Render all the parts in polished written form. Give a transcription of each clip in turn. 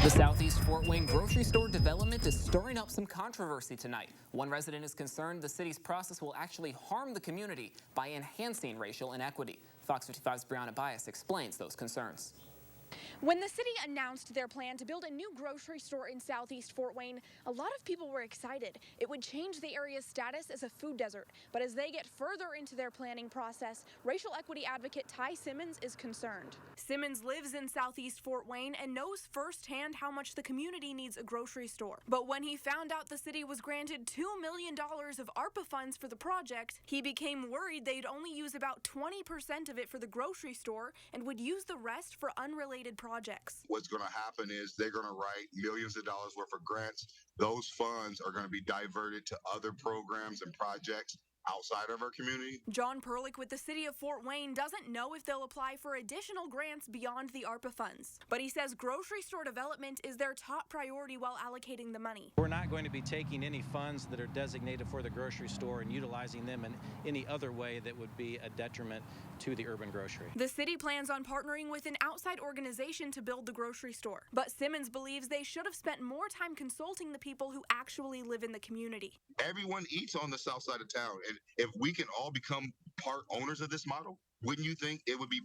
The Southeast Fort Wayne grocery store development is stirring up some controversy tonight. One resident is concerned the city's process will actually harm the community by enhancing racial inequity. Fox 55's Brianna Bias explains those concerns. When the city announced their plan to build a new grocery store in Southeast Fort Wayne, a lot of people were excited. It would change the area's status as a food desert. But as they get further into their planning process, racial equity advocate Ty Simmons is concerned. Simmons lives in Southeast Fort Wayne and knows firsthand how much the community needs a grocery store. But when he found out the city was granted $2 million of ARPA funds for the project, he became worried they'd only use about 20% of it for the grocery store and would use the rest for unrelated projects. What's going to happen is they're going to write millions of dollars worth of grants. Those funds are going to be diverted to other programs and projects outside of our community. John Perlick with the city of Fort Wayne doesn't know if they'll apply for additional grants beyond the ARPA funds. But he says grocery store development is their top priority while allocating the money. We're not going to be taking any funds that are designated for the grocery store and utilizing them in any other way that would be a detriment to the urban grocery. The city plans on partnering with an outside organization to build the grocery store. But Simmons believes they should have spent more time consulting the people who actually live in the community. Everyone eats on the south side of town. And if we can all become part owners of this model, wouldn't you think it would be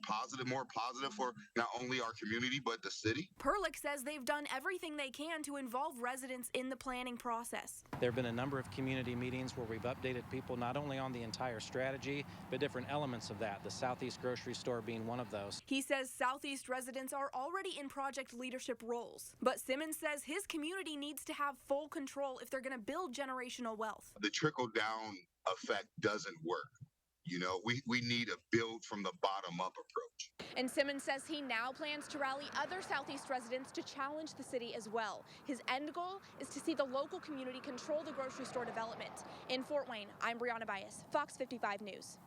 more positive for not only our community, but the city? Perlick says they've done everything they can to involve residents in the planning process. There have been a number of community meetings where we've updated people not only on the entire strategy, but different elements of that, the Southeast grocery store being one of those. He says Southeast residents are already in project leadership roles. But Simmons says his community needs to have full control if they're going to build generational wealth. The trickle-down effect doesn't work. You know, we need a build from the bottom up approach. And Simmons says he now plans to rally other Southeast residents to challenge the city as well. His end goal is to see the local community control the grocery store development. In Fort Wayne, I'm Brianna Bias, Fox 55 News.